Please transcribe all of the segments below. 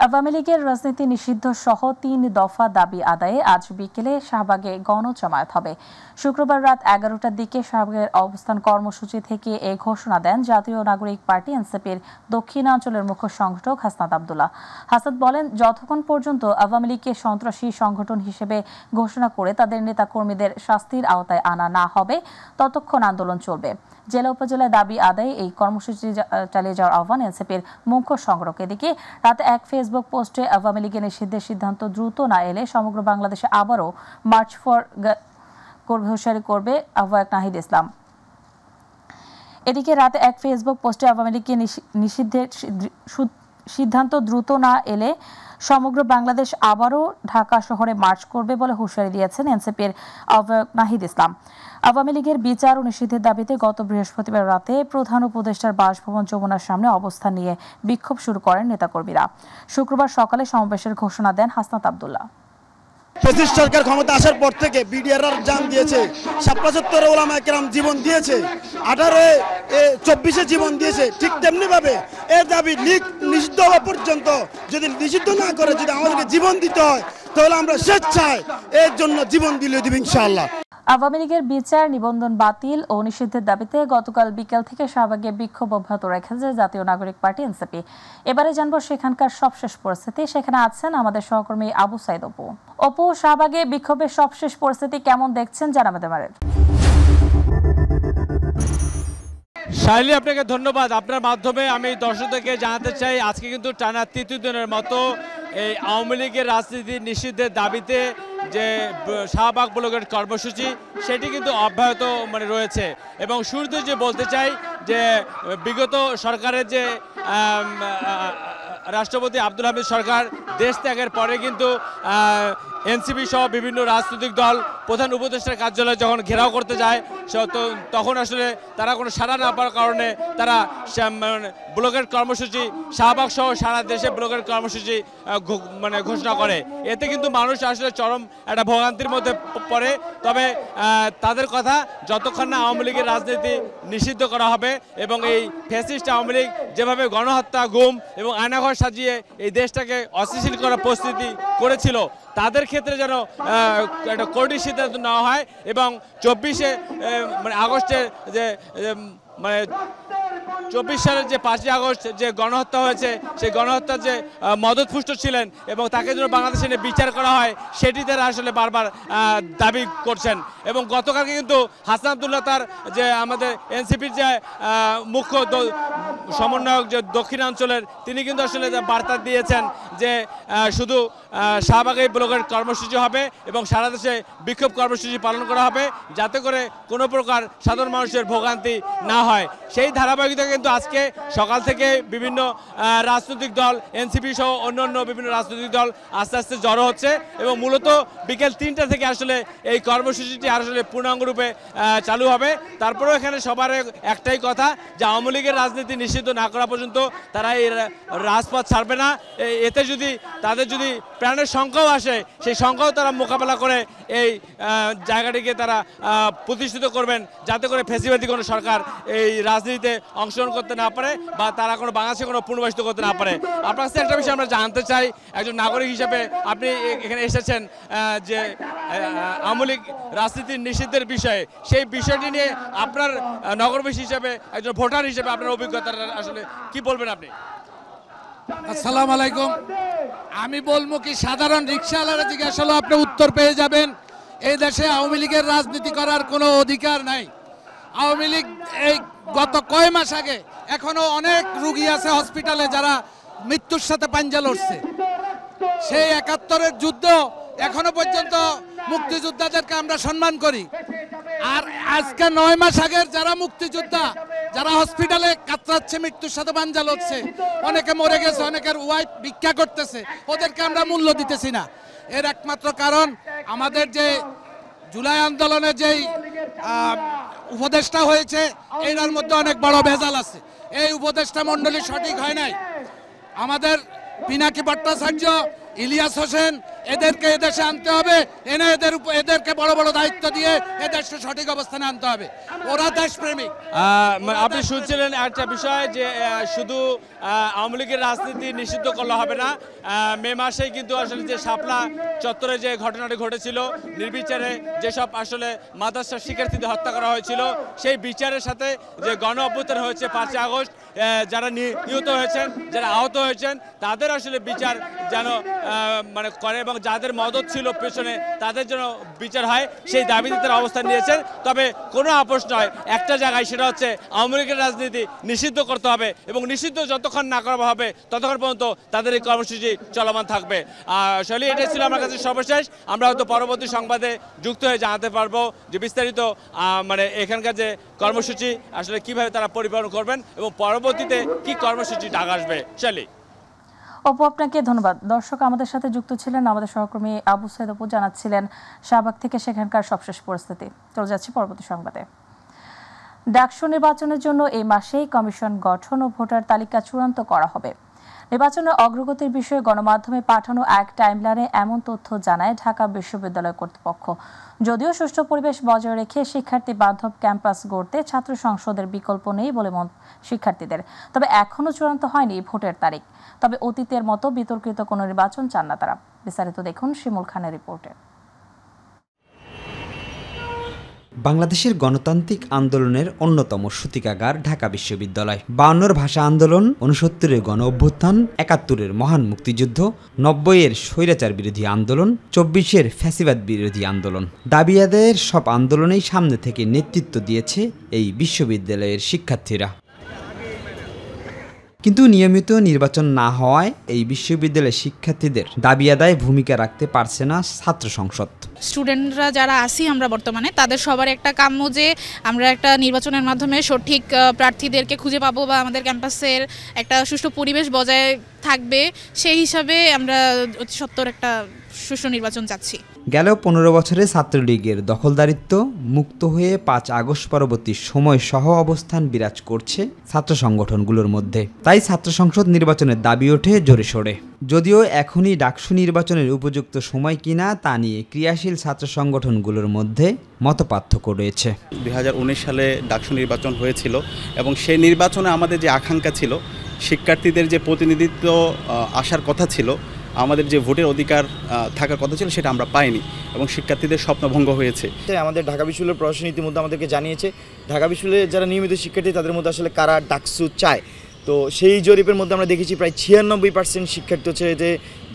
আওয়ামী লীগের রাজনীতি নিষিদ্ধ সহ ৩ দফা দাবি আদায়ে আজ বিকেলে শাহবাগে গণজমায়েত হবে। শুক্রবার রাত ১১টার দিকে শাহবাগের অবস্থান কর্মসূচি থেকে এ ঘোষণা দেন জাতীয় নাগরিক পার্টি এনসিপির দক্ষিণাঞ্চলের মুখ্য সংগঠক হাসনাত আব্দুল্লাহ। হাসনাত বলেন, যতক্ষণ পর্যন্ত আওয়ামী লীগকে সন্ত্রাসী সংগঠন হিসেবে ঘোষণা করে তাদের নেতাকর্মীদের শাস্তির আওতায় আনা না হবে ততক্ষণ আন্দোলন চলবে। জেলা উপজেলায় দাবি আদায়ে এই কর্মসূচি চালিয়ে যাওয়ার আহ্বান এনসিপির মুখ্য সংগঠক। এদিকে রাতে এক ফেসবুক পোস্টে আওয়ামী লীগের নিষিদ্ধের সিদ্ধান্ত দ্রুত না এলে সমগ্র বাংলাদেশে আবারও মার্চ ফর হুঁশিয়ারি করবে আহ্বায়ক নাহিদ ইসলাম। এদিকে রাতে এক ফেসবুক পোস্টে আওয়ামী লীগকে নিষিদ্ধের সিদ্ধান্ত দ্রুত না এলে সমগ্র বাংলাদেশ আবারও ঢাকা শহরে মার্চ করবে বলে হুঁশিয়ারি দিয়েছেন এনসিপির আহ্বায়ক নাহিদ ইসলাম। আওয়ামী লীগের বিচার ও নিষিদ্ধের দাবিতে গত বৃহস্পতিবার রাতে প্রধান উপদেষ্টার বাসভবন যমুনার সামনে অবস্থান নিয়ে বিক্ষোভ শুরু করেন নেতাকর্মীরা। শুক্রবার সকালে সমাবেশের ঘোষণা দেন হাসনাত আব্দুল্লাহ। ফ্যাসিস্ট সরকার ক্ষমতা আসার পর থেকে বিডিআর জান দিয়েছে, ৭৭ ওলামা কেরাম জীবন দিয়েছে, ২৪ জীবন দিয়েছে। ঠিক তেমনি ভাবে এর দাবি লীগ নিষিদ্ধ হওয়া পর্যন্ত যদি নিষিদ্ধ না করে যদি আমাদেরকে জীবন দিতে হয় তাহলে আমরা স্বেচ্ছায় এর জন্য জীবন দিলে দিব ইনশাআল্লাহ। আওয়ামী লীগের বিচার, নিবন্ধন বাতিল ও নিষিদ্ধের দাবিতে গতকাল বিকেল থেকে শাহবাগে বিক্ষোভ অব্যাহত রেখেছে জাতীয় নাগরিক পার্টি এনসিপি। এবারে জানবো সেখানকার সবশেষ পরিস্থিতি। সেখানে আছেন আমাদের সহকর্মী আবু সাইদ অপু। অপু, শাহবাগে বিক্ষোভের সবশেষ পরিস্থিতি কেমন দেখছেন জানাবেন আমাদের। শাইলি, আপনাকে ধন্যবাদ। আপনার মাধ্যমে আমি দর্শকদেরকে জানাতে চাই, আজকে কিন্তু টানা তৃতীয় দিনের মতো এই আওয়ামী লীগের রাজনীতি নিষিদ্ধের দাবিতে যে শাহবাগ ব্লকের কর্মসূচি সেটি কিন্তু অব্যাহত রয়েছে। এবং শুরুতে যে বলতে চাই যে বিগত সরকারের যে রাষ্ট্রপতি আব্দুল হামিদ সরকার দেশ ত্যাগের পরে কিন্তু এনসিপি সহ বিভিন্ন রাজনৈতিক দল প্রধান উপদেষ্টার কার্যালয় যখন ঘেরাও করতে যায় তখন আসলে তারা কোনো সাড়া না পাওয়ার কারণে তারা ব্লকের কর্মসূচি শাহবাগ সহ সারা দেশে ব্লকের কর্মসূচি ঘোষণা করে। এতে কিন্তু মানুষ আসলে চরম একটা ভোগান্তির মধ্যে পড়ে। তবে তাদের কথা, যতক্ষণ না আওয়ামী লীগের রাজনীতি নিষিদ্ধ করা হবে এবং এই ফ্যাসিস্ট আওয়ামী লীগ যেভাবে গণহত্যা, গুম এবং আয়নাঘর সাজিয়ে এই দেশটাকে অস্থিতিশীল করার প্রস্তুতি করেছিল, তাদের ক্ষেত্রে যেন একটা কঠিন সিদ্ধান্ত নেওয়া হয় এবং 24 আগস্টের যে 24 সালের যে 5ই আগস্ট যে গণহত্যা হয়েছে সেই গণহত্যার যে মদতপুষ্ট ছিলেন এবং তাকে যেন বাংলাদেশে নিয়ে বিচার করা হয় সেটি তারা আসলে বারবার দাবি করছেন। এবং গতকালকে কিন্তু হাসনাত আব্দুল্লাহ তার যে আমাদের এনসিপির যে মুখ্য সমন্বয়ক যে দক্ষিণাঞ্চলের, তিনি কিন্তু আসলে বার্তা দিয়েছেন যে শুধু শাহবাগে ব্লকের কর্মসূচি হবে এবং সারা দেশে বিক্ষোভ কর্মসূচি পালন করা হবে যাতে করে কোনো প্রকার সাধারণ মানুষের ভোগান্তি না হয়। সেই ধারাবাহিকতা কিন্তু আজকে সকাল থেকে বিভিন্ন রাজনৈতিক দল, এনসিপি সহ অন্যান্য বিভিন্ন রাজনৈতিক দল আস্তে আস্তে জড়ো হচ্ছে এবং মূলত বিকেল 3টা থেকে আসলে এই কর্মসূচিটি আসলে পূর্ণাঙ্গরূপে চালু হবে। তারপরেও এখানে সবার একটাই কথা যে আওয়ামী লীগের রাজনীতি নিষিদ্ধ না করা পর্যন্ত তারা এই রাজপথ ছাড়বে না। এতে যদি তাদের যদি প্রাণের সংখ্যাও আসে সেই সংখ্যাও তারা মোকাবেলা করে এই জায়গাটিকে তারা প্রতিষ্ঠিত করবেন যাতে করে ফ্যাসিবাদী কোনো সরকার এই রাজনীতিতে অংশগ্রহণ করতে না পারে বা তারা কোনো বাংলাদেশে কোনো পুনর্বাসিত করতে না পারে। আপনার কাছে একটা বিষয় আমরা জানতে চাই, একজন নাগরিক হিসেবে আপনি এখানে এসেছেন যে আওয়ামী লীগ রাজনীতির নিষিদ্ধের বিষয়ে, সেই বিষয়টি নিয়ে আপনার নগরবাসী হিসেবে একজন ভোটার হিসেবে আপনার অভিজ্ঞতা আসলে কি বলবেন আপনি? আসসালামু আলাইকুম। আমি বলবো কি, সাধারণ রিক্সাওয়ালারা জিজ্ঞাসা হলে আপনি উত্তর পেয়ে যাবেন। এই দেশে আওয়ামী লীগের রাজনীতি করার কোনো অধিকার নাই। আওয়ামী লীগ এই গত কয় মাস আগে এখনো অনেক রুগী আছে হসপিটালে যারা মৃত্যুর সাথে পাঞ্জা লড়ছে। সেই 71-এর যুদ্ধ এখনো পর্যন্ত মুক্তিযোদ্ধাদেরকে আমরা সম্মান করি। আর আজকে 9 মাস আগের যারা মুক্তিযোদ্ধা, যারা হসপিটালে কাতরাচ্ছে, মৃত্যুর সাথে পাঞ্জা লড়ছে, অনেকে মরে গেছে, অনেকের ওয়াইফ ভিক্ষা করতেছে, ওদেরকে আমরা মূল্য দিতেছি না। এর একমাত্র কারণ আমাদের যে জুলাই আন্দোলনে যেই উপদেষ্টা হয়েছে এটার মধ্যে অনেক বড় ভেজাল আছে। এই উপদেষ্টা মণ্ডলী সঠিক হয় নাই। আমাদের পিনাকি ভট্টাচার্য, ইলিয়াস হোসেন এদেরকে এদেশে আনতে হবে, এনে এদেরকে বড় বড় দায়িত্ব দিয়ে এদেশকে সঠিক অবস্থানে আনতে হবে। ওরা দেশপ্রেমিক। আপনি শুনছিলেন একটা বিষয় যে শুধু আওয়ামী লীগের রাজনীতি নিষিদ্ধ করলে হবে না। মে মাসেই কিন্তু আসলে যে শাপলা চত্বরে যে ঘটনাটি ঘটেছিল, নির্বিচারে যেসব আসলে মাদ্রাসার শিক্ষার্থীদের হত্যা করা হয়েছিল, সেই বিচারের সাথে যে গণ অভ্যুত্থান হয়েছে 5 আগস্ট, যারা নিহত হয়েছেন, যারা আহত হয়েছেন, তাদের আসলে বিচার যেন মানে করে এবং যাদের মদত ছিল পেছনে তাদের জন্য বিচার হয়, সেই দাবিতে তারা অবস্থান নিয়েছেন। তবে কোনো আপোষ নয় একটা জায়গায়, সেটা হচ্ছে আওয়ামী লীগের রাজনীতি নিষিদ্ধ করতে হবে এবং নিষিদ্ধ যতক্ষণ না করা হবে ততক্ষণ পর্যন্ত তাদের এই কর্মসূচি চলমান থাকবে। আসলে এটাই ছিল আমার কাছে সর্বশেষ। আমরা হয়তো পরবর্তী সংবাদে যুক্ত হয়ে জানাতে পারবো যে বিস্তারিত মানে এখানকার যে কর্মসূচি আসলে কিভাবে তারা পরিপালন করবেন এবং পরবর্তীতে কি কর্মসূচি ডাক আসবে। চলি অপু, আপনাকে ধন্যবাদ। দর্শক, আমাদের সাথে যুক্ত ছিলেন আমাদের সহকর্মী আবু সাইদ অপু, জানাচ্ছিলেন শাহবাগ থেকে সেখানকার সবশেষ পরিস্থিতি। চলে যাচ্ছি পরবর্তী সংবাদে। ডাকসু নির্বাচনের জন্য এই মাসেই কমিশন গঠন ও ভোটার তালিকা চূড়ান্ত করা হবে। নির্বাচনের অগ্রগতির বিষয়ে গণমাধ্যমে পাঠানো এক টাইমলাইনে এমন তথ্য জানায় ঢাকা বিশ্ববিদ্যালয় কর্তৃপক্ষ। যদিও সুষ্ঠু পরিবেশ বজায় রেখে শিক্ষার্থী বান্ধব ক্যাম্পাস গড়তে ছাত্র সংসদের বিকল্প নেই বলে মত শিক্ষার্থীদের, তবে এখনও চূড়ান্ত হয়নি ভোটের তারিখ। তবে অতীতের মতো বিতর্কিত কোনো নির্বাচন চান না তারা। বিস্তারিত দেখুন শিমুল খানের রিপোর্টে। বাংলাদেশের গণতান্ত্রিক আন্দোলনের অন্যতম সূতিকাগার ঢাকা বিশ্ববিদ্যালয়। 52 ভাষা আন্দোলন, 69-এর গণ অভ্যুত্থান, 71-এর মহান মুক্তিযুদ্ধ, 90-এর স্বৈরাচার বিরোধী আন্দোলন, 24-এর ফ্যাসিবাদ বিরোধী আন্দোলন, দাবি আদায়ের সব আন্দোলনেই সামনে থেকে নেতৃত্ব দিয়েছে এই বিশ্ববিদ্যালয়ের শিক্ষার্থীরা। কিন্তু নিয়মিত নির্বাচন না হওয়ায় এই বিশ্ববিদ্যালয়ের শিক্ষার্থীদের দাবি আদায়ে ভূমিকা রাখতে পারছে না ছাত্র সংসদ। স্টুডেন্টরা যারা আছি আমরা বর্তমানে, তাদের সবার একটা কাম্য যে আমরা একটা নির্বাচনের মাধ্যমে সঠিক প্রার্থীদেরকে খুঁজে পাবো বা আমাদের ক্যাম্পাসের একটা সুষ্ঠু পরিবেশ বজায় থাকবে, সেই হিসাবে আমরা অতি সত্বর একটা সুষ্ঠু নির্বাচন চাচ্ছি। গেল 15 বছরে ছাত্রলীগের দখলদারিত্ব মুক্ত হয়ে 5 আগস্ট পরবর্তী সময় সহ অবস্থান বিরাজ করছে ছাত্র সংগঠনগুলোর মধ্যে। তাই ছাত্র সংসদ নির্বাচনের দাবি ওঠে জোরে সোরে। যদিও এখনই ডাকসু নির্বাচনের উপযুক্ত সময় কিনা তা নিয়ে ক্রিয়াশীল ছাত্র সংগঠনগুলোর মধ্যে মতপার্থক্য রয়েছে। 2019 সালে ডাকসু নির্বাচন হয়েছিল এবং সেই নির্বাচনে আমাদের যে আকাঙ্ক্ষা ছিল, শিক্ষার্থীদের যে প্রতিনিধিত্ব আসার কথা ছিল, আমাদের যে ভোটের অধিকার থাকার কথা ছিল, সেটা আমরা পাইনি এবং শিক্ষার্থীদের স্বপ্নভঙ্গ হয়েছে। আমাদের ঢাকা বিশ্ববিদ্যালয় প্রশাসন ইতিমধ্যে আমাদেরকে জানিয়েছে ঢাকা বিশ্ববিদ্যালয়ে যারা নিয়মিত শিক্ষার্থী তাদের মধ্যে আসলে কারা ডাকসু চায়। তো সেই জরিপের মধ্যে আমরা দেখেছি প্রায় 96% শিক্ষার্থী হচ্ছে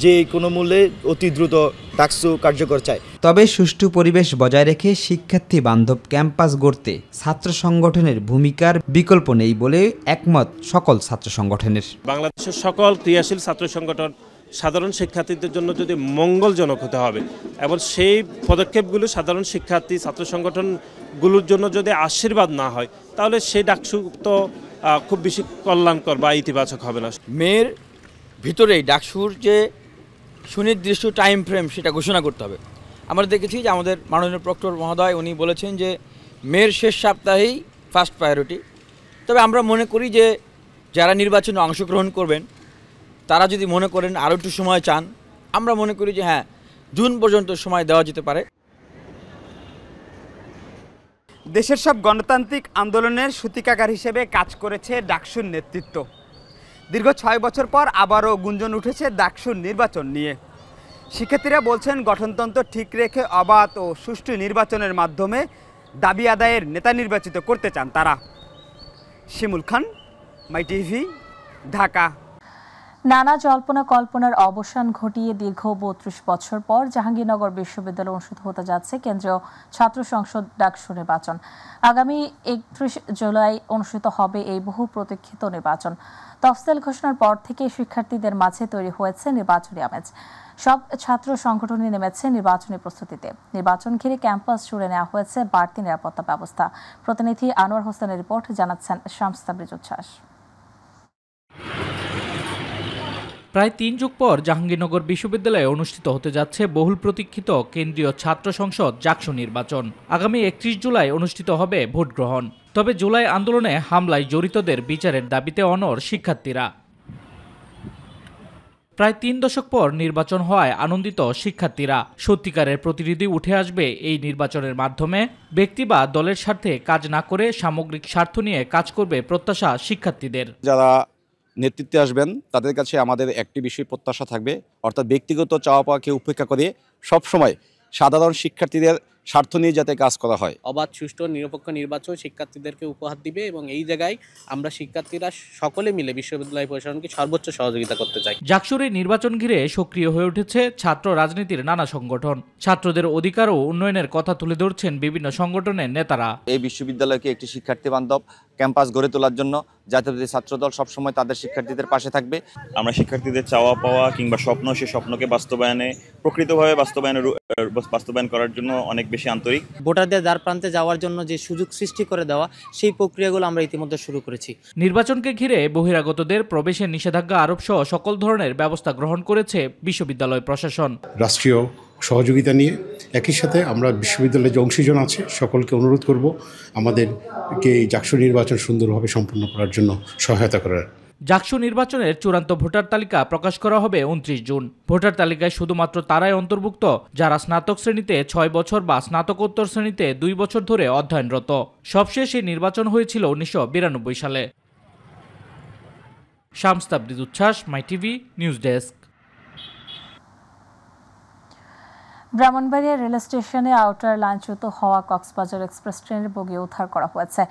যে কোনো মূল্যে অতি দ্রুত ডাকসু কার্যকর চায়। তবে সুষ্ঠু পরিবেশ বজায় রেখে শিক্ষার্থী বান্ধব ক্যাম্পাস গড়তে ছাত্র সংগঠনের ভূমিকার বিকল্প নেই বলে একমত সকল ছাত্র সংগঠনের। বাংলাদেশের সকল ক্রিয়াশীল ছাত্র সংগঠন সাধারণ শিক্ষার্থীদের জন্য যদি মঙ্গলজনক হতে হবে এবং সেই পদক্ষেপগুলো সাধারণ শিক্ষার্থী ছাত্র সংগঠনগুলোর জন্য যদি আশীর্বাদ না হয়, তাহলে সেই ডাকসু তো খুব বেশি কল্যাণকর বা ইতিবাচক হবে না। মেয়ের ভিতরেই ডাকসুর যে সুনির্দিষ্ট টাইম ফ্রেম সেটা ঘোষণা করতে হবে। আমরা দেখেছি যে আমাদের মাননীয় প্রক্টর মহোদয় উনি বলেছেন যে মেয়ের শেষ সপ্তাহেই ফার্স্ট প্রায়োরিটি। তবে আমরা মনে করি যে যারা নির্বাচনে অংশগ্রহণ করবেন তারা যদি মনে করেন আরও একটু সময় চান, আমরা মনে করি যে হ্যাঁ, জুন পর্যন্ত সময় দেওয়া যেতে পারে। দেশের সব গণতান্ত্রিক আন্দোলনের সূতিকাগার হিসেবে কাজ করেছে ডাকসুর নেতৃত্ব। দীর্ঘ 6 বছর পর আবারও গুঞ্জন উঠেছে ডাকসুর নির্বাচন নিয়ে। শিক্ষার্থীরা বলছেন গঠনতন্ত্র ঠিক রেখে অবাধ ও সুষ্ঠু নির্বাচনের মাধ্যমে দাবি আদায়ের নেতা নির্বাচিত করতে চান তারা। শিমুল খান, মাই টিভি, ঢাকা। নানা জল্পনা কল্পনার অবসান ঘটিয়ে দীর্ঘ 32 বছর পর জাহাঙ্গীরনগর বিশ্ববিদ্যালয়ে অনুষ্ঠিত হতে যাচ্ছে কেন্দ্রীয় ছাত্র সংসদ ডাকসু নির্বাচন। আগামী 31 জুলাই অনুষ্ঠিত হবে এই বহু প্রতীক্ষিত নির্বাচন। তফসিল ঘোষণার পর থেকে শিক্ষার্থীদের মাঝে তৈরি হয়েছে নির্বাচনী আমেজ। সব ছাত্র সংগঠনই নেমেছে নির্বাচনী প্রস্তুতিতে। নির্বাচন ঘিরে ক্যাম্পাস জুড়ে নেওয়া হয়েছে বাড়তি নিরাপত্তা ব্যবস্থা। প্রতিনিধি আনোয়ার হোসেনের রিপোর্ট, জানাচ্ছেন শামস তাবরিজ উচ্ছ্বাস। প্রায় 3 যুগ পর জাহাঙ্গীরনগর বিশ্ববিদ্যালয়ে অনুষ্ঠিত হতে যাচ্ছে বহুল প্রতীক্ষিত কেন্দ্রীয় ছাত্র সংসদ ডাকসু নির্বাচন। আগামী 31 জুলাই অনুষ্ঠিত হবে ভোট গ্রহণ। তবে জুলাই আন্দোলনে হামলায় জড়িতদের বিচারের দাবিতে অনড় শিক্ষার্থীরা। প্রায় ৩ দশক পর নির্বাচন হওয়ায় আনন্দিত শিক্ষার্থীরা। সত্যিকারের প্রতিনিধি উঠে আসবে এই নির্বাচনের মাধ্যমে। ব্যক্তি বা দলের স্বার্থে কাজ না করে সামগ্রিক স্বার্থ নিয়ে কাজ করবে প্রত্যাশা শিক্ষার্থীদের। যারা নেতৃত্বে আসবেন তাদের কাছে আমাদের একটি বিষয় প্রত্যাশা থাকবে, অর্থাৎ ব্যক্তিগত চাওয়া পাওয়াকে উপেক্ষা করে সবসময় সাধারণ শিক্ষার্থীদের স্বার্থ নিয়ে যাতে কাজ করা হয়। অবাধ, সুষ্ঠু, নিরপেক্ষ নির্বাচন শিক্ষার্থীদেরকে উপহার দিবে এবং এই জায়গায় আমরা শিক্ষার্থীরা সকলে মিলে বিশ্ববিদ্যালয় প্রশাসনকে সর্বোচ্চ সহযোগিতা করতে চাই। জাকসুরে নির্বাচন ঘিরে সক্রিয় হয়ে উঠেছে ছাত্র রাজনীতির নানা সংগঠন। ছাত্রদের অধিকার ও উন্নয়নের কথা তুলে ধরছেন বিভিন্ন সংগঠনের নেতারা। এই বিশ্ববিদ্যালয়কে একটি শিক্ষার্থী বান্ধব ক্যাম্পাস গড়ে তোলার জন্য জাতীয়তাবাদী ছাত্রদল সবসময় তাদের শিক্ষার্থীদের পাশে থাকবে। আমরা শিক্ষার্থীদের চাওয়া পাওয়া কিংবা স্বপ্ন, সে স্বপ্নকে প্রকৃতভাবে বাস্তবায়ন করার জন্য অনেক বেশি আন্তরিক। ভোটারদের দ্বার প্রান্তে যাওয়ার জন্য যে সুযোগ সৃষ্টি করে দেওয়া, সেই প্রক্রিয়াগুলো আমরা ইতিমধ্যে শুরু করেছি। নির্বাচনকে ঘিরে বহিরাগতদের প্রবেশের নিষেধাজ্ঞা আরোপ সহ সকল ধরনের ব্যবস্থা গ্রহণ করেছে বিশ্ববিদ্যালয় প্রশাসন। রাষ্ট্রীয় সহযোগিতা নিয়ে একই সাথে আমরা বিশ্ববিদ্যালয়ের যে অংশীজন আছে সকলকে অনুরোধ করব আমাদেরকে এই জাকসু নির্বাচন সুন্দরভাবে সম্পন্ন করার জন্য সহায়তা করার। জাকসু নির্বাচনের চূড়ান্ত ভোটার তালিকা প্রকাশ করা হবে 29 জুন। ভোটার তালিকায় শুধুমাত্র তারাই অন্তর্ভুক্ত যারা স্নাতক শ্রেণীতে 6 বছর বা স্নাতকোত্তর শ্রেণীতে 2 বছর ধরে অধ্যয়নরত। সবশেষ এই নির্বাচন হয়েছিল 1992 সালে। শামস তাবরিজ উচ্ছ্বাস, মাই TV news desk. Brahmanbaria rail স্টেশনে আউটার লাইনচ্যুত হওয়া কক্সবাজার এক্সপ্রেস ট্রেনের বগি উদ্ধার করা হয়েছে।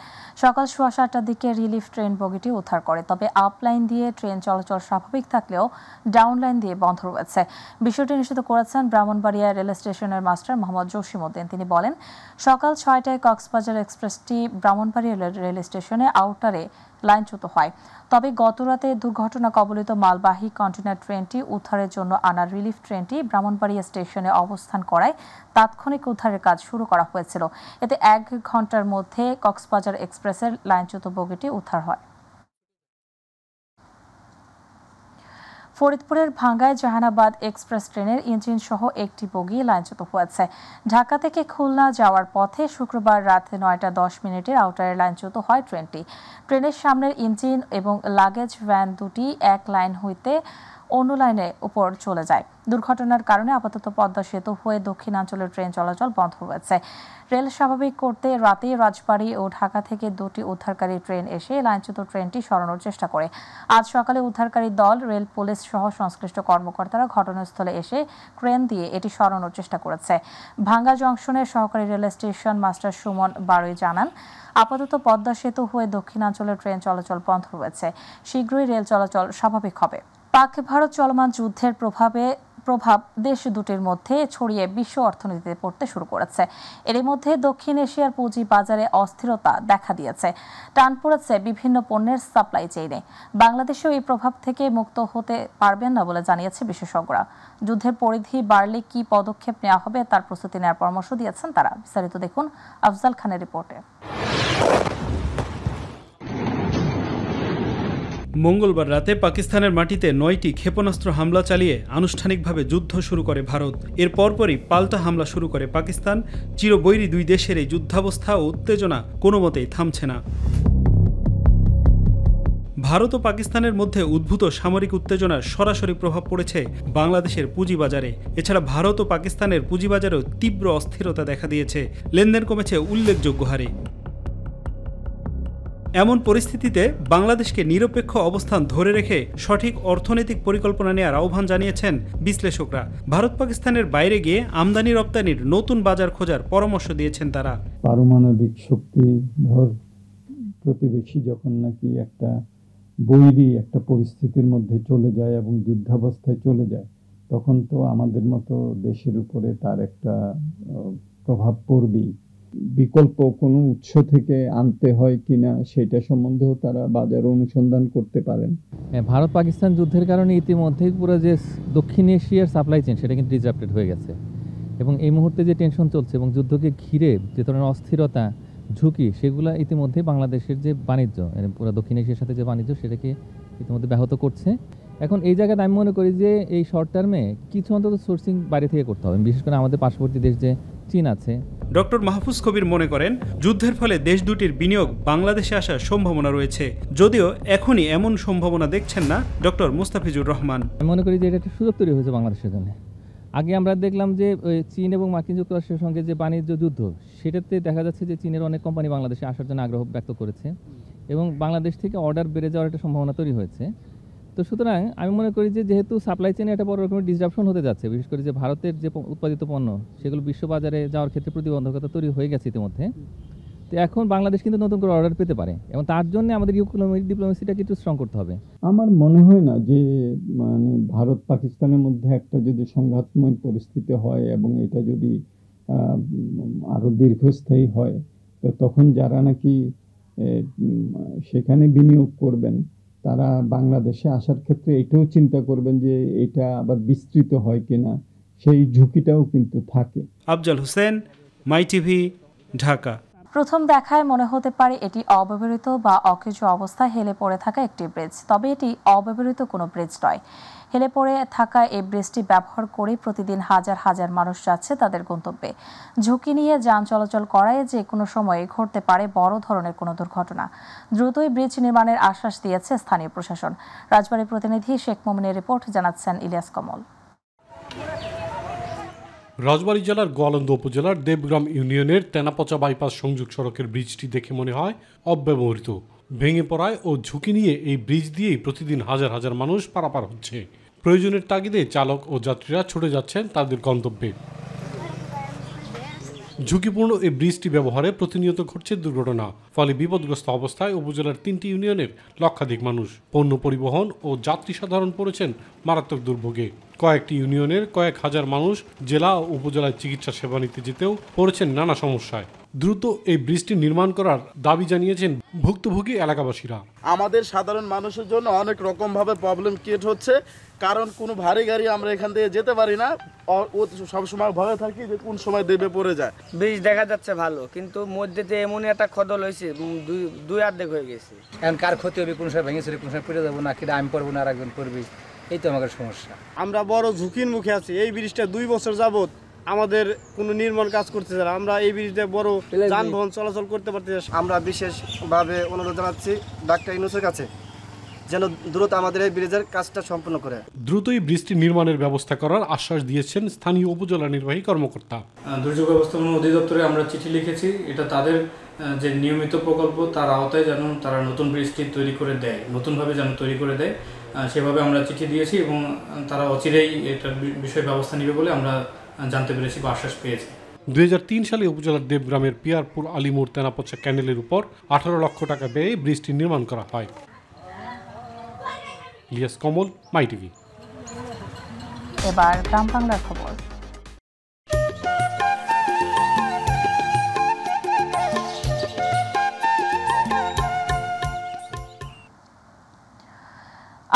সকাল 7:15টার দিকে রিলিফ ট্রেন বগিটি উদ্ধার করে, তবে আপ লাইন দিয়ে ট্রেন চলাচল স্বাভাবিক থাকলেও ডাউন লাইন দিয়ে বন্ধ রয়েছে। বিষয়টি নিশ্চিত করেছেন ব্রাহ্মণবাড়িয়া রেল স্টেশনের মাস্টার মোহাম্মদ জসিমউদ্দিন। তিনি বলেন, সকাল 6টায় কক্সবাজার এক্সপ্রেসটি ব্রাহ্মণবাড়িয়া রেল স্টেশনে আউটারে লাইনচ্যুত হয়। তবে গতরাতে দুর্ঘটনা কবলিত মালবাহী কন্টেইনার ট্রেনটি উদ্ধারের জন্য আনা রিলিফ ট্রেনটি ব্রাহ্মণবাড়িয়া স্টেশনে অবস্থান করায় তাৎক্ষণিক উদ্ধারের কাজ শুরু করা হয়েছিল। এতে 1 ঘন্টার মধ্যে কক্সবাজার এক্সপ্রেসের লাইনচ্যুত বগিটি উদ্ধার হয়। ফরিদপুরের ভাঙ্গায় জাহানাবাদ এক্সপ্রেস ট্রেনের ইঞ্জিন সহ একটি বগি লাইনচ্যুত হয়েছে। ঢাকা থেকে খুলনা যাওয়ার পথে শুক্রবার রাত 9:10 আউটারে লাইনচ্যুত হয় ট্রেনটি। ট্রেনের সামনের ইঞ্জিন এবং লাগেজ ভ্যান দুটি এক লাইন হইতে অন্য লাইনে উপর চলে যায়। দুর্ঘটনার কারণে আপাতত পদ্মা সেতু হয়ে দক্ষিণাঞ্চলের ট্রেন চলাচল বন্ধ হয়েছে। রেল স্বাভাবিক করতে রাতেই রাজবাড়ী ও ঢাকা থেকে দুটি উদ্ধারকারী ট্রেন এসে লাইনচ্যুত ট্রেনটি সরানোর চেষ্টা করে। আজ সকালে উদ্ধারকারী দল, রেল পুলিশ সহ সংশ্লিষ্ট কর্মকর্তারা ঘটনাস্থলে এসে ক্রেন দিয়ে এটি সরানোর চেষ্টা করেছে। ভাঙ্গা জংশনের সহকারী rail station master Suman Barui জানান, আপাতত পদ্মা সেতু হয়ে দক্ষিণাঞ্চলের ট্রেন চলাচল বন্ধ রয়েছে। শীঘ্রই রেল চলাচল স্বাভাবিক হবে। পাক ভারত চলমান যুদ্ধের প্রভাব দেশ দুটির মধ্যে ছড়িয়ে বিশ্ব অর্থনীতিতে পড়তে শুরু করেছে। এর মধ্যে দক্ষিণ এশিয়ার পুঁজি বাজারে অস্থিরতা দেখা দিয়েছে। টান পড়েছে বিভিন্ন পণ্যের সাপ্লাই চেইনে। বাংলাদেশেও এই প্রভাব থেকে মুক্ত হতে পারবেন না বলে জানিয়েছে বিশেষজ্ঞরা। যুদ্ধের পরিধি বাড়লে কি পদক্ষেপ নেওয়া হবে তার প্রস্তুতি নেওয়ার পরামর্শ দিয়েছেন তারা। বিস্তারিত দেখুন আফজাল খানের রিপোর্টে। মঙ্গলবার রাতে পাকিস্তানের মাটিতে 9টি ক্ষেপণাস্ত্র হামলা চালিয়ে আনুষ্ঠানিকভাবে যুদ্ধ শুরু করে ভারত। এর পরপরই পাল্টা হামলা শুরু করে পাকিস্তান। চিরবৈরী দুই দেশের এই যুদ্ধাবস্থা ও উত্তেজনা কোনো মতেই থামছে না। ভারত ও পাকিস্তানের মধ্যে উদ্ভূত সামরিক উত্তেজনার সরাসরি প্রভাব পড়েছে বাংলাদেশের পুঁজিবাজারে। এছাড়া ভারত ও পাকিস্তানের পুঁজিবাজারেও তীব্র অস্থিরতা দেখা দিয়েছে। লেনদেন কমেছে উল্লেখযোগ্য হারে। এমন পরিস্থিতিতে বাংলাদেশকে নিরপেক্ষ অবস্থান ধরে রেখে সঠিক অর্থনৈতিক পরিকল্পনা নেওয়ার আহ্বান জানিয়েছেন বিশ্লেষকরা। ভারত পাকিস্তানের বাইরে গিয়ে আমদানি রপ্তানির নতুন বাজার খোঁজার পরামর্শ দিয়েছেন তারা। পারমাণবিক শক্তিধর প্রতিবেশী যখন নাকি একটা বৈরী একটা পরিস্থিতির মধ্যে চলে যায় এবং যুদ্ধাবস্থায় চলে যায়, তখন তো আমাদের মতো দেশের উপরে তার একটা প্রভাব পড়বেই। বিকল্প কোনো উৎস থেকে আনতে হয় কিনা সেটা সম্বন্ধেও তারা বাজার অনুসন্ধান করতে পারেন। ভারত পাকিস্তান যুদ্ধের কারণে ইতিমধ্যেই পুরো যে দক্ষিণ এশিয়ার সাপ্লাই চেইন সেটা কিন্তু ডিসরাপ্টেড হয়ে গেছে এবং এই মুহূর্তে যে টেনশন চলছে এবং যুদ্ধকে ঘিরে যে ধরনের অস্থিরতা, ঝুঁকি, সেগুলো ইতিমধ্যে বাংলাদেশের যে বাণিজ্য, পুরো দক্ষিণ এশিয়ার সাথে যে বাণিজ্য সেটাকে ইতিমধ্যে ব্যাহত করছে এখন এই জায়গায় আমি মনে করি যে এই শর্ট টার্মে কিছু অন্তত সোর্সিং বাইরে থেকে করতে হবে, বিশেষ করে আমাদের পার্শ্ববর্তী দেশ যে চীন আছে। ডক্টর মাহফুজ কবির মনে করেন যুদ্ধের ফলে দেশ দুটির বিনিয়োগ বাংলাদেশে আসার সম্ভাবনা রয়েছে, যদিও এখনই এমন সম্ভাবনা দেখছেন না ডক্টর মুস্তাফিজুর রহমান। আমি মনে করি যে এটা একটা সুযোগ তৈরি হয়েছে বাংলাদেশের জন্য। আগে আমরা দেখলাম যে চীন এবং মার্কিন যুক্তরাষ্ট্রের সঙ্গে যে বাণিজ্য যুদ্ধ, সেটাতে দেখা যাচ্ছে যে চীনের অনেক কোম্পানি বাংলাদেশে আসার জন্য আগ্রহ ব্যক্ত করেছে এবং বাংলাদেশ থেকে অর্ডার বেড়ে যাওয়ার একটা সম্ভাবনা তৈরি হয়েছে। তো সুতরাং আমি মনে করি যে যেহেতু সাপ্লাই চেনে একটা বড় রকমের ডিসরাপশন হতে যাচ্ছে, বিশেষ করে যে ভারতের যে উৎপাদিত পণ্য সেগুলো বিশ্ববাজারে যাওয়ার ক্ষেত্রে প্রতিবন্ধকতা তৈরি হয়ে গেছে ইতিমধ্যে। তো এখন বাংলাদেশ কিন্তু নতুন করে অর্ডার পেতে পারে এবং তার জন্য আমাদের ইকোনমিক ডিপ্লোমেসিটাকে একটু স্ট্রং করতে হবে। আমার মনে হয় না যে মানে ভারত পাকিস্তানের মধ্যে একটা যদি সংঘাতময় পরিস্থিতি হয় এবং এটা যদি আরো দীর্ঘস্থায়ী হয়, তো তখন যারা নাকি সেখানে বিনিয়োগ করবেন তারা বাংলাদেশে আসার ক্ষেত্রে এটাও চিন্তা করবেন যে এটা আবার বিস্তৃত হয় কিনা, সেই ঝুঁকিটাও কিন্তু থাকে। আফজাল হোসেন, মাই টিভি, ঢাকা। প্রথম দেখায় মনে হতে পারে এটি অব্যবহৃত বা অকেজো অবস্থায় হেলে পড়ে থাকা একটি ব্রিজ, তবে এটি অব্যবহৃত কোনো ব্রিজ নয়। হেলে পড়ে থাকা এই ব্রিজটি ব্যবহার করে প্রতিদিন হাজার হাজার মানুষ যাচ্ছে তাদের গন্তব্যে। ঝুঁকি নিয়ে যান চলাচল করায় যে কোনো সময়ে ঘটতে পারে বড় ধরনের কোনো দুর্ঘটনা। দ্রুতই ব্রিজ নির্মাণের আশ্বাস দিয়েছে স্থানীয় প্রশাসন। রাজবাড়ীর প্রতিনিধি শেখ মোমিনের রিপোর্ট, জানাচ্ছেন ইলিয়াস কমল। রাজবাড়ী জেলার গোয়ালন্দ উপজেলার দেবগ্রাম ইউনিয়নের তেনাপচা বাইপাস সংযোগ সড়কের ব্রিজটি দেখে মনে হয় অব্যবহৃত। ভেঙে পড়ায় ও ঝুঁকি নিয়ে এই ব্রিজ দিয়েই প্রতিদিন হাজার হাজার মানুষ পারাপার হচ্ছে। প্রয়োজনের তাগিদে চালক ও যাত্রীরা ছুটে যাচ্ছেন তাদের গন্তব্যে। ঝুঁকিপূর্ণ এই ব্রিজটি ব্যবহারে প্রতিনিয়ত ঘটছে দুর্ঘটনা, ফলে বিপদগ্রস্ত অবস্থায় উপজেলার 3টি ইউনিয়নের লক্ষাধিক মানুষ। পণ্য পরিবহন ও যাত্রী সাধারণ পড়েছেন মারাত্মক দুর্ভোগে। কয়েকটি ইউনিয়নের কয়েক হাজার মানুষ জেলা ও উপজেলায় চিকিৎসা সেবা নিতে যেতেও পড়েছেন নানা সমস্যায়। দ্রুত এই ব্রিজটি নির্মাণ করার দাবি জানিয়েছেন ভুক্তভোগী এলাকাবাসীরা। আমাদের সাধারণ মানুষের জন্য অনেক রকমভাবে প্রবলেম ক্রিয়েট হচ্ছে, কারণ কোনো ভারী গাড়ি আমরা এখান থেকে যেতে পারি না, সবসময় ভয়ে থাকি যে কোন সময় দেবে পড়ে যায়। ব্রিজ দেখা যাচ্ছে ভালো, কিন্তু মধ্যেতে এমন একটা খদল হয়েছে, দুই অর্ধেক হয়ে গেছে। এখন কার ক্ষতি হবে, কোন সময় ভেঙে চলে, কোন সময় পড়ে যাবো, না কিনা আমি পড়বো না আর একজন পড়বি, এই তো আমাদের সমস্যা। আমরা বড় ঝুঁকির মুখে আছি। এই ব্রিজটা 2 বছর যাবত আমাদের কোনো নির্মাণ কাজ করতেছে না। আমরা এই ব্রিজে বড় যানবাহন চলাচল করতে পারতেছি। আমরা বিশেষভাবে অনুরোধ জানাচ্ছি ডাক্তার ইউনূসের কাছে যেন দ্রুত আমাদের এই ব্রিজের কাজটা সম্পূর্ণ করে। দ্রুতই ব্রিজটি নির্মাণের ব্যবস্থা করার আশ্বাস দিয়েছেন স্থানীয় উপজেলা নির্বাহী কর্মকর্তা। দুর্যোগ ব্যবস্থাপনা অধিদপ্তরে আমরা চিঠি লিখেছি, এটা তাদের যে নিয়মিত প্রকল্প তার আওতায় যেন তারা নতুন ব্রিজটি তৈরি করে দেয়, নতুনভাবে যেন তৈরি করে দেয়, সেভাবে আমরা চিঠি দিয়েছি এবং তারা অচিরেই এটার বিষয়ে ব্যবস্থা নেবে বলে আমরা জানতে পেরেছি বা আশ্বাস পেয়েছি। 2003 সালে উপজেলার দেবগ্রামের পিয়ারপুর আলিমুর তেনাপচা ক্যানেলের উপর 18 লক্ষ টাকা ব্যয়ে ব্রিজটি নির্মাণ করা হয়। ইলিয়াস কমল, মাই টিভি। এবার গ্রাম বাংলার খবর।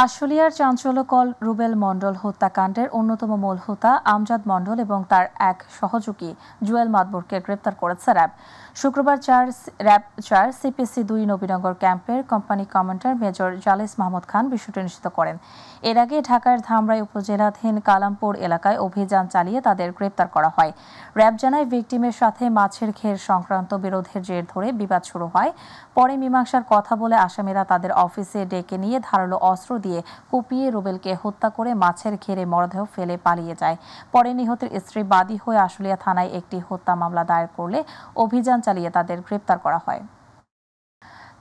আশুলিয়ার চাঞ্চল্যকর রুবেল মণ্ডল হত্যাকাণ্ডের অন্যতম মূল হোতা আমজাদ মণ্ডল এবং তার এক সহযোগী জুয়েল মাদবরকে গ্রেপ্তার করেছে র্যাব। শুক্রবার র্যাব 4 CPC 2 নবীনগর ক্যাম্পের কোম্পানি কমান্ডার মেজর জালিস মাহমুদ খান বিষয়টি নিশ্চিত করেন। এর আগে ঢাকার ধামরাই উপজেলাধীন কালামপুর এলাকায় অভিযান চালিয়ে তাদের গ্রেপ্তার করা হয়। র্যাব জানায় ভিকটিমের সাথে মাছের ঘের সংক্রান্ত বিরোধের জের ধরে বিবাদ শুরু হয়। পরে মীমাংসার কথা বলে আসামিরা তাদের অফিসে ডেকে নিয়ে ধারালো অস্ত্র দিয়ে কুপিয়ে রুবেলকে হত্যা করে মাছের ঘেরে মরদেহ ফেলে পালিয়ে যায়। পরে নিহতের স্ত্রী বাদী হয়ে আশুলিয়া থানায় একটি হত্যা মামলা দায়ের করলে অভিযান চালিয়ে তাদের গ্রেপ্তার করা হয়।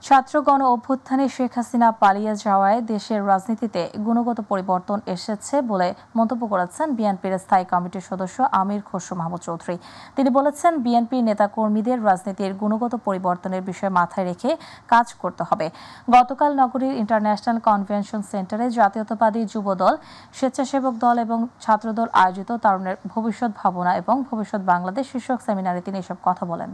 ছাত্র গণ অভ্যুত্থানে শেখ হাসিনা পালিয়ে যাওয়ায় দেশের রাজনীতিতে গুণগত পরিবর্তন এসেছে বলে মন্তব্য করেছেন বিএনপির স্থায়ী কমিটির সদস্য আমির খসরু মাহমুদ চৌধুরী। তিনি বলেছেন, বিএনপির নেতাকর্মীদের রাজনীতির গুণগত পরিবর্তনের বিষয় মাথায় রেখে কাজ করতে হবে। গতকাল নগরীর ইন্টারন্যাশনাল কনভেনশন সেন্টারে জাতীয়তাবাদী যুবদল, স্বেচ্ছাসেবক দল এবং ছাত্রদল আয়োজিত তরুণের ভবিষ্যৎ ভাবনা এবং ভবিষ্যৎ বাংলাদেশ শীর্ষক সেমিনারে তিনি এসব কথা বলেন।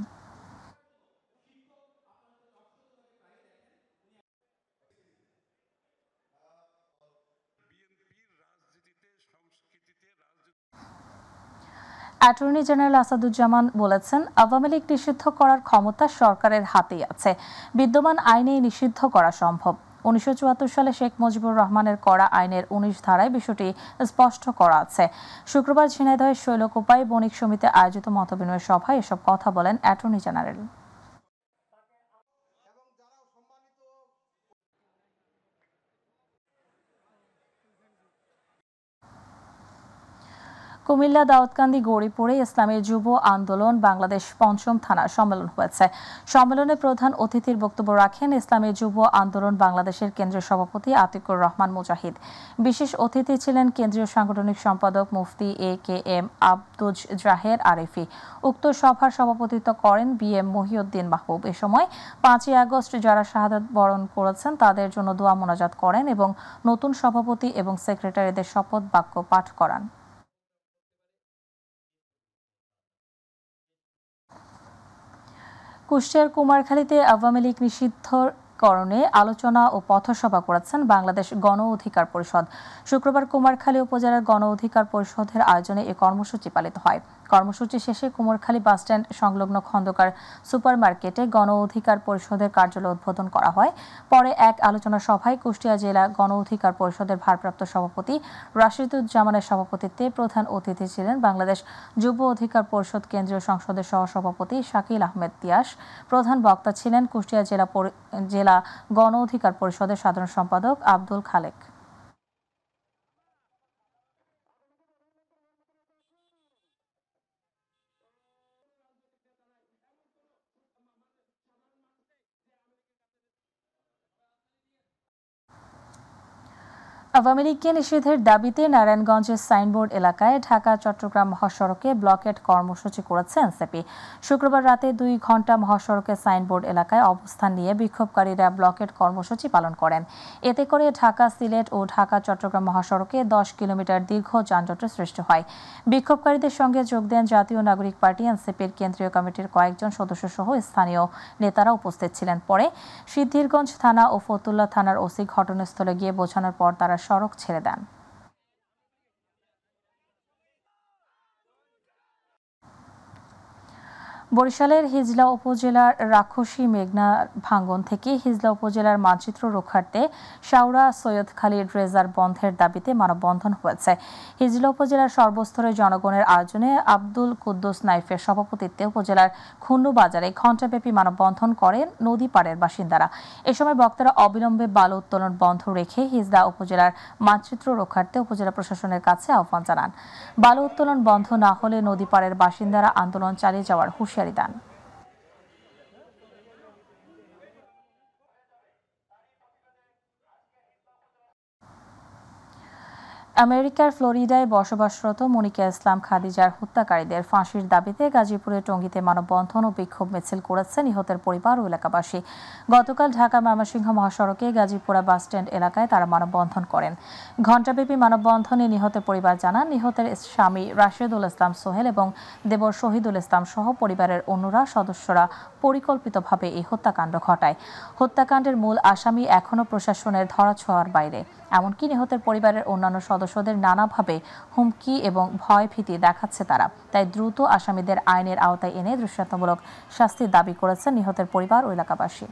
অ্যাটর্নি জেনারেল আসাদুজ্জামান বলেছেন, আওয়ামী লীগ নিষিদ্ধ করার ক্ষমতা সরকারের হাতেই আছে। বিদ্যমান আইনেই নিষিদ্ধ করা সম্ভব। 1974 সালে শেখ মুজিবুর রহমানের করা আইনের 19 ধারায় বিষয়টি স্পষ্ট করা আছে। শুক্রবার ঝিনাইদহের শৈলকুপায় বণিক সমিতি আয়োজিত মতবিনিময় সভায় এসব কথা বলেন অ্যাটর্নি জেনারেল। কুমিল্লা দাউদকান্দি গৌরীপুরে ইসলামী যুব আন্দোলন বাংলাদেশ পঞ্চম থানা সম্মেলন হয়েছে। সম্মেলনে প্রধান অতিথির বক্তব্য রাখেন ইসলামী যুব আন্দোলন বাংলাদেশের কেন্দ্রীয় সভাপতি আতিকুর রহমান মুজাহিদ। বিশেষ অতিথি ছিলেন কেন্দ্রীয় সাংগঠনিক সম্পাদক মুফতি AKM আব্দুজ জাহের আরিফি। উক্ত সভার সভাপতিত্ব করেন BM মহিউদ্দিন মাহবুব। এ সময় 5ই আগস্ট যারা শাহাদাত বরণ করেছেন তাদের জন্য দোয়া মোনাজাত করেন এবং নতুন সভাপতি এবং সেক্রেটারিদের শপথ বাক্য পাঠ করান। কুষ্টিয়ার কুমারখালীতে আওয়ামী লীগ নিষিদ্ধকরণে আলোচনা ও পথসভা করেছেন বাংলাদেশ গণ অধিকার পরিষদ। শুক্রবার কুমারখালী উপজেলার গণ অধিকার পরিষদের আয়োজনে এ কর্মসূচি পালিত হয়। কর্মসূচি শেষে কুমারখালী বাসস্ট্যান্ড সংলগ্ন খন্দকার সুপারমার্কেটে গণ অধিকার পরিষদের কার্যালয় উদ্বোধন করা হয়। পরে এক আলোচনা সভায় কুষ্টিয়া জেলা গণ অধিকার পরিষদের ভারপ্রাপ্ত সভাপতি রাশিদুজ্জামানের সভাপতিত্বে প্রধান অতিথি ছিলেন বাংলাদেশ যুব অধিকার পরিষদ কেন্দ্রীয় সংসদের সহসভাপতি শাকিল আহমেদ তিয়াস। প্রধান বক্তা ছিলেন কুষ্টিয়া জেলা গণ অধিকার পরিষদের সাধারণ সম্পাদক আব্দুল খালেক। আওয়ামী লীগকে নিষেধের দাবিতে নারায়ণগঞ্জের সাইনবোর্ড এলাকায় ঢাকা চট্টগ্রাম মহাসড়কে ব্লকেট কর্মসূচি করেছে এনসিপি। শুক্রবার রাতে 2 ঘণ্টা মহাসড়কের সাইনবোর্ড এলাকায় অবস্থান নিয়ে বিক্ষোভকারীরা ব্লকেট কর্মসূচি পালন করেন। এতে করে ঢাকা সিলেট ও ঢাকা চট্টগ্রাম মহাসড়কে 10 কিলোমিটার দীর্ঘ যানজটের সৃষ্টি হয়। বিক্ষোভকারীদের সঙ্গে যোগ দেন জাতীয় নাগরিক পার্টি এনসিপির কেন্দ্রীয় কমিটির কয়েকজন সদস্য সহ স্থানীয় নেতারা উপস্থিত ছিলেন। পরে সিদ্ধিরগঞ্জ থানা ও ফতুল্লা থানার ওসি ঘটনাস্থলে গিয়ে বোঝানোর পর তারা সড়ক ছেড়ে দেন। বরিশালের হিজলা উপজেলার রাক্ষসী মেঘনা ভাঙ্গন থেকে হিজলা উপজেলার মানচিত্র রক্ষার্থে শাওরা সৈয়দখালী ড্রেজার বন্ধের দাবিতে মানববন্ধন হয়েছে। হিজলা উপজেলার সর্বস্তরের জনগণের আয়োজনে আব্দুল কুদ্দুস নাইফের সভাপতিত্বে উপজেলার খুন্নু বাজারে ঘণ্টাব্যাপী মানববন্ধন করেন নদী পাড়ের বাসিন্দারা। এ সময় বক্তারা অবিলম্বে বালু উত্তোলন বন্ধ রেখে হিজলা উপজেলার মানচিত্র রক্ষার্থে উপজেলা প্রশাসনের কাছে আহ্বান জানান। বালু উত্তোলন বন্ধ না হলে নদী পাড়ের বাসিন্দারা আন্দোলন চালিয়ে যাওয়ার হুঁশিয়ারি দেন। আমেরিকার ফ্লোরিডায় বসবাসরত মনিকা ইসলাম খাদিজার হত্যাকারীদের ফাঁসির দাবিতে গাজীপুরের টঙ্গীতে মানববন্ধন ও বিক্ষোভ মিছিল করেছে নিহতের পরিবার ও এলাকাবাসী। গতকাল ঢাকা ময়মনসিংহ মহাসড়কে গাজীপুরা বাসস্ট্যান্ড এলাকায় তারা মানববন্ধন করেন। ঘণ্টাব্যাপী মানববন্ধনে নিহতের পরিবার জানান, নিহতের স্বামী রাশেদুল ইসলাম সোহেল এবং দেবর শহীদুল ইসলাম সহ পরিবারের অন্যরা সদস্যরা পরিকল্পিতভাবে এই হত্যাকাণ্ড ঘটায়। হত্যাকাণ্ডের মূল আসামি এখনও প্রশাসনের ধরাছোঁয়ার বাইরে। এমনকি নিহতের পরিবারের অন্যান্য সদস্যদের নানাভাবে হুমকি এবং ভয় ভীতি দেখাচ্ছে তারা। তাই দ্রুত আসামিদের আইনের আওতায় এনে দৃষ্টান্তমূলক শাস্তির দাবি করেছেন নিহতের পরিবার ও এলাকাবাসী।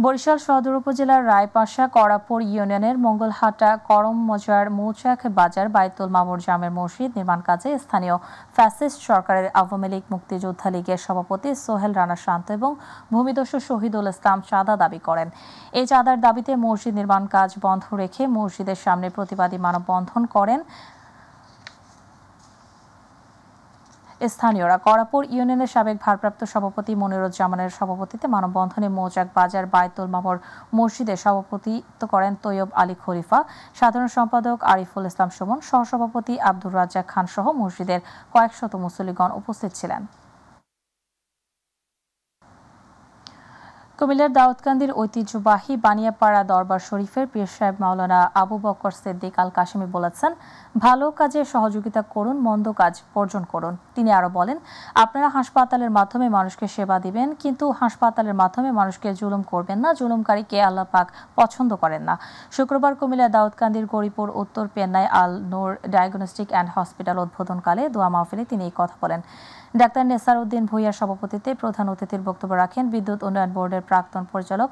বরিশাল সদর উপজেলার রায়পাশা করাপুর ইউনিয়নের মঙ্গলহাটা করম মজার মৌচাক বাজার বাইতুল মামুর জামের মসজিদ নির্মাণ কাজে স্থানীয় ফ্যাসিস্ট সরকারের আওয়ামী লীগ মুক্তিযোদ্ধা লীগের সভাপতি সোহেল রানা শান্ত এবং ভূমিদস্যু শহীদুল ইসলাম চাঁদা দাবি করেন। এই চাঁদার দাবিতে মসজিদ নির্মাণ কাজ বন্ধ রেখে মসজিদের সামনে প্রতিবাদী মানববন্ধন করেন স্থানীয়রা। করাপুর ইউনিয়নের সাবেক ভারপ্রাপ্ত সভাপতি মনিরুজ্জামানের সভাপতিত্বে মানববন্ধনে মৌচাক বাজার বাইতুল মামুর মসজিদে সভাপতিত্ব করেন তৈয়ব আলী খলিফা, সাধারণ সম্পাদক আরিফুল ইসলাম সুমন, সহসভাপতি আব্দুর রাজ্জাক খান সহ মসজিদের কয়েকশত মুসল্লিগণ উপস্থিত ছিলেন। কুমিল্লার দাউদকান্দির ঐতিহ্যবাহী বানিয়াপাড়া দরবার শরীফের পীর সাহেব মাওলানা আবু বকর সিদ্দিক আল কাশেমি বলেছেন, ভালো কাজে সহযোগিতা করুন, মন্দ কাজ বর্জন করুন। তিনি আরো বলেন, আপনারা হাসপাতালের মাধ্যমে মানুষকে সেবা দিবেন, কিন্তু হাসপাতালের মাধ্যমে মানুষকে জুলুম করবেন না। জুলুমকারীকে আল্লাহ পাক পছন্দ করেন না। শুক্রবার কুমিল্লা দাউদকান্দির গরিপুর উত্তর পেন্নায় আল নূর ডায়াগনস্টিক অ্যান্ড হসপিটাল উদ্বোধনকালে দোয়া মাহফিলে তিনি এই কথা বলেন। ডাক্তার নেসার উদ্দিন ভূঁইয়ার সভাপতিত্বে প্রধান অতিথির বক্তব্য রাখেন বিদ্যুৎ উন্নয়ন বোর্ডের প্রাক্তন পরিচালক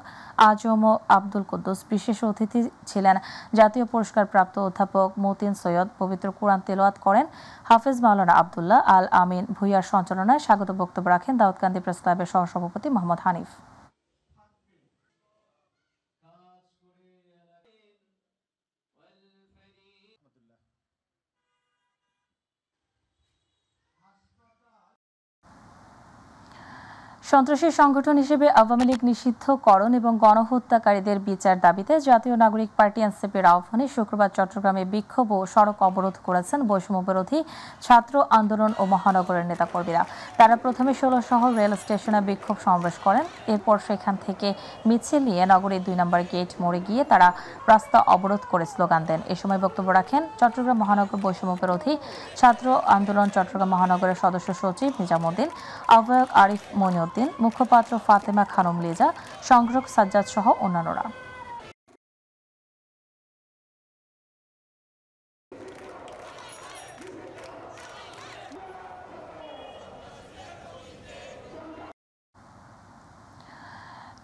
আজম আব্দুল কুদ্দুস। বিশেষ অতিথি ছিলেন জাতীয় পুরস্কার প্রাপ্ত অধ্যাপক মতিন সৈয়দ। পবিত্র কোরআন তেলাওয়াত করেন হাফেজ মাওলানা আবদুল্লাহ আল আমিন। ভূঁইয়ার সঞ্চালনায় স্বাগত বক্তব্য রাখেন দাউদকান্দি প্রেস ক্লাবের সহসভাপতি মোহাম্মদ হানিফ। সন্ত্রাসী সংগঠন হিসেবে আওয়ামী লীগ নিষিদ্ধকরণ এবং গণহত্যাকারীদের বিচার দাবিতে জাতীয় নাগরিক পার্টি এনসিপির আহ্বানে শুক্রবার চট্টগ্রামে বিক্ষোভ ও সড়ক অবরোধ করেছেন বৈষম্য বিরোধী ছাত্র আন্দোলন ও মহানগরের নেতাকর্মীরা। তারা প্রথমে ১৬ শহর রেল স্টেশনে বিক্ষোভ সমাবেশ করেন। এরপর সেখান থেকে মিছিল নিয়ে নগরীর ২ নম্বর গেট মোড়ে গিয়ে তারা রাস্তা অবরোধ করে স্লোগান দেন। এ সময় বক্তব্য রাখেন চট্টগ্রাম মহানগর বৈষম্য বিরোধী ছাত্র আন্দোলন চট্টগ্রাম মহানগরের সদস্য সচিব নিজামুদ্দিন, আহ্বায়ক আরিফ মনিউদ্দিন, মুখপাত্র ফাতেমা খানম লিজা, সংগ্রাহক সাজ্জাদ সহ অন্যান্যরা।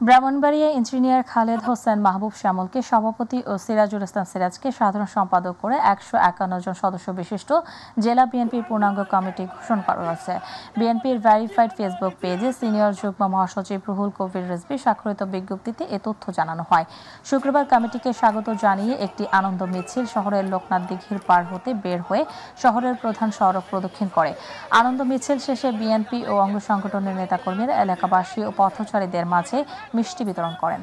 ব্রাহ্মণবাড়িয়া ইঞ্জিনিয়ার খালেদ হোসেন মাহবুব শ্যামলকে সভাপতি ও সিরাজুল ইসলাম সিরাজকে সাধারণ সম্পাদক করে ১৫১ জন সদস্য বিশিষ্ট জেলা বিএনপির পূর্ণাঙ্গ কমিটি ঘোষণা করা হয়েছে। বিএনপির ভেরিফাইড ফেসবুক পেজে সিনিয়র যুগ্ম মহাসচিব রুহুল কবির রিজভী স্বাক্ষরিত বিজ্ঞপ্তিতে এ তথ্য জানানো হয়। শুক্রবার কমিটিকে স্বাগত জানিয়ে একটি আনন্দ মিছিল শহরের লোকনাথ দিঘির পার হতে বের হয়ে শহরের প্রধান সড়ক প্রদক্ষিণ করে। আনন্দ মিছিল শেষে বিএনপি ও অঙ্গ সংগঠনের নেতাকর্মীরা এলাকাবাসী ও পথচারীদের মাঝে মিষ্টি বিতরণ করেন।